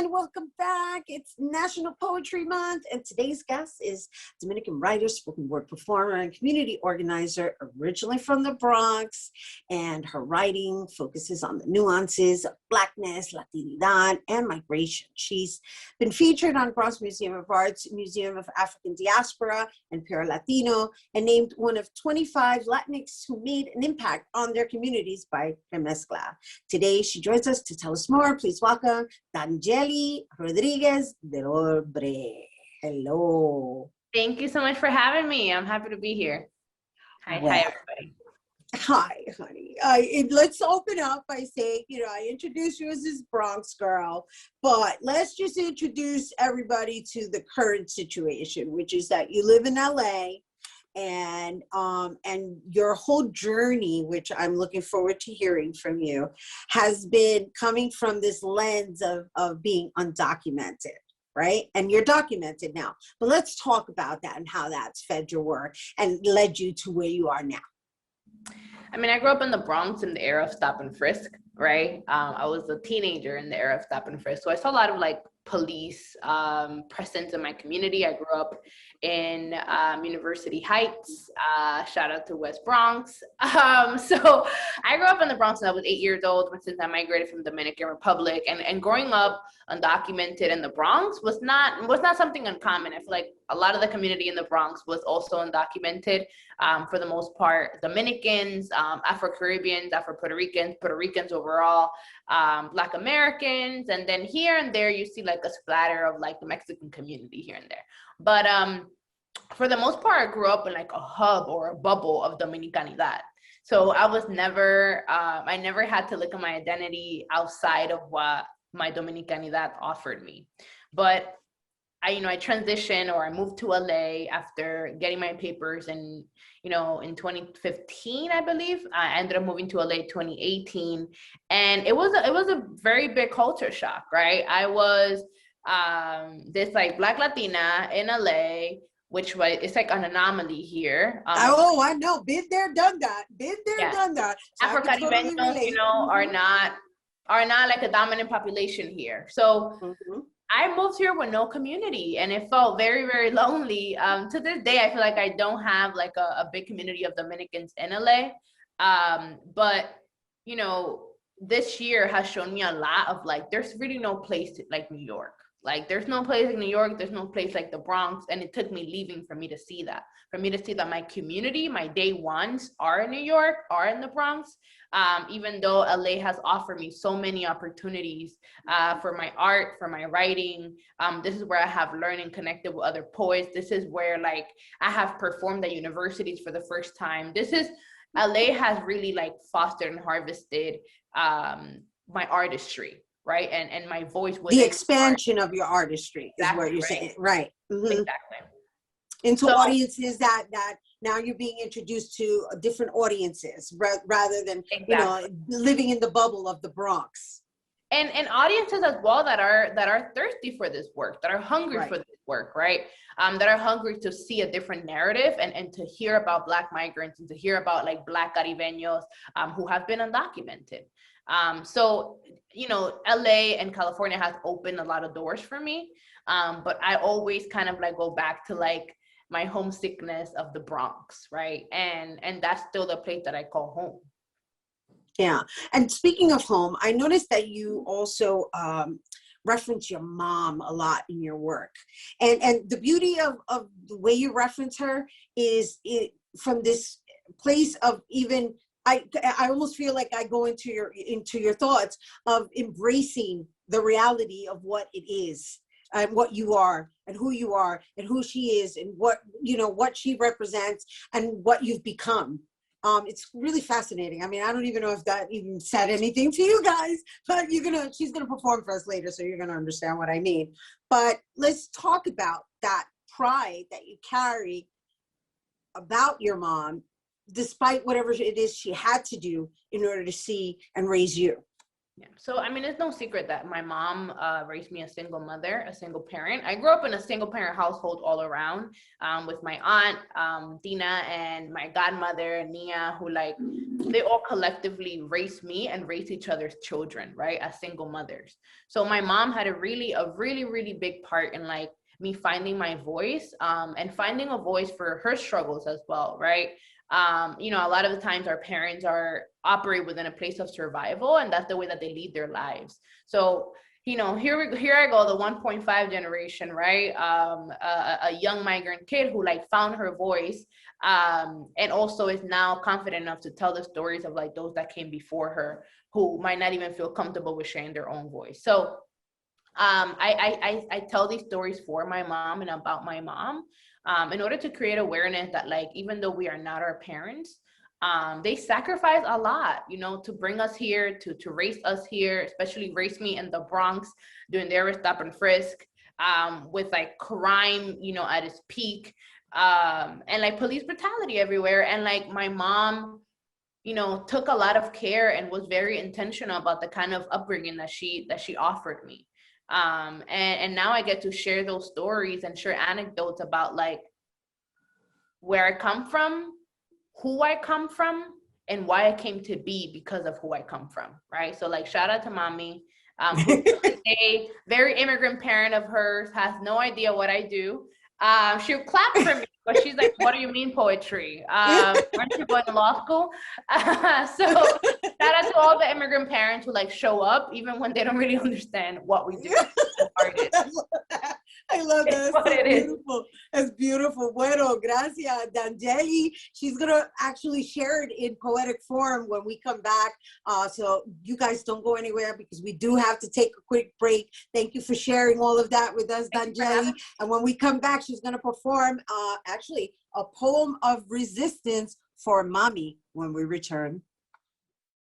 welcome back. It's National Poetry Month, and today's guest is Dominican writer, spoken word performer, and community organizer, originally from the Bronx, and her writing focuses on the nuances of Blackness, Latinidad, and migration. She's been featured on Bronx Museum of Art's Museum of African Diaspora and Para-Latino, and named one of 25 Latinx who made an impact on their communities by Remezcla. Today, she joins us to tell us more. Please welcome Danyeli Rodriguez Del Orbe. Hello. Thank you so much for having me. I'm happy to be here. Hi, Well, hi everybody. Hi, honey. Let's open up by saying, I introduced you as this Bronx girl, but let's just introduce everybody to the current situation, which is that you live in LA. And your whole journey, which I'm looking forward to hearing from you, has been coming from this lens of being undocumented, right? And you're documented now. But let's talk about that and how that's fed your work and led you to where you are now. I mean, I grew up in the Bronx in the era of stop and frisk, right? I was a teenager in the era of stop and frisk. So I saw a lot of like police presence in my community. I grew up in University Heights, shout out to West Bronx. So I grew up in the Bronx when I was 8 years old, since I migrated from Dominican Republic, and growing up undocumented in the Bronx was not something uncommon. I feel like a lot of the community in the Bronx was also undocumented, for the most part. Dominicans, Afro-Caribbeans, Afro-Puerto Ricans overall, Black Americans, and then here and there you see like a splatter of like the Mexican community here and there. But for the most part, I grew up in like a hub or a bubble of Dominicanidad. So I was never, I never had to look at my identity outside of what my Dominicanidad offered me. But I transitioned, or I moved to LA after getting my papers in 2015, I believe. I ended up moving to LA 2018, and it was a very big culture shock, right? I was this like Black Latina in LA, which was, it's like an anomaly here. Oh, I know. Been there, done that. Been there, done that. So Afro-Caribeños, totally are not like a dominant population here. So I moved here with no community, and it felt very, very lonely. To this day, I feel like I don't have like a big community of Dominicans in LA. But this year has shown me a lot of like, there's really no place like New York. Like there's no place in New York, there's no place like the Bronx. And it took me leaving for me to see that my community, my day ones are in New York, are in the Bronx. Even though LA has offered me so many opportunities for my art, for my writing. This is where I have learned and connected with other poets. This is where like I have performed at universities for the first time. LA has really like fostered and harvested my artistry. Right. And my voice was the expansion of your artistry is what you're saying. Right. Exactly. Into audiences that now you're being introduced to different audiences rather than, living in the bubble of the Bronx. And audiences as well that are thirsty for this work, that are hungry for this work, right? That are hungry to see a different narrative and to hear about Black migrants and to hear about like Black Caribeños who have been undocumented. So, LA and California has opened a lot of doors for me. But I always kind of like go back to like my homesickness of the Bronx, right? And that's still the place that I call home. Yeah. And speaking of home, I noticed that you also reference your mom a lot in your work. And the beauty of the way you reference her is from this place of even, I almost feel like I go into your thoughts of embracing the reality of what it is and what you are and who you are and who she is and what she represents and what you've become. It's really fascinating. I mean, I don't even know if that even said anything to you guys, but she's gonna perform for us later, so you're gonna understand what I mean. But let's talk about that pride that you carry about your mom, despite whatever it is she had to do in order to see and raise you. Yeah. So, I mean, it's no secret that my mom raised me a single mother, a single parent. I grew up in a single parent household all around, with my aunt, Dina, and my godmother, Nia, who like, they all collectively raised me and raised each other's children, right? As single mothers. So my mom had a really big part in like me finding my voice, and finding a voice for her struggles as well, right? You know, a lot of the times our parents operate within a place of survival, and that's the way that they lead their lives. So, you know, here I go, the 1.5 generation, right? A young migrant kid who like found her voice, and also is now confident enough to tell the stories of like those that came before her, who might not even feel comfortable with sharing their own voice. So I tell these stories for my mom and about my mom, in order to create awareness that like, even though we are not our parents, they sacrifice a lot, you know, to bring us here, to raise us here, especially raise me in the Bronx during the era stop and frisk, with like crime, you know, at its peak, and like police brutality everywhere. And like my mom, you know, took a lot of care and was very intentional about the kind of upbringing that she offered me. And now I get to share those stories and share anecdotes about like where I come from, who I come from, and why I came to be because of who I come from, right? So like, shout out to mommy, who a very immigrant parent of hers has no idea what I do. She'll clap for me, but she's like, what do you mean poetry? Aren't you going to law school? So shout out to all the immigrant parents who like show up even when they don't really understand what we do. I love that. It's what it is. Beautiful. That's beautiful. Bueno, gracias, Danyeli. She's going to actually share it in poetic form when we come back. So you guys don't go anywhere because we do have to take a quick break. Thank you for sharing all of that with us, Danyeli. And when we come back, she's going to perform actually a poem of resistance for mommy when we return.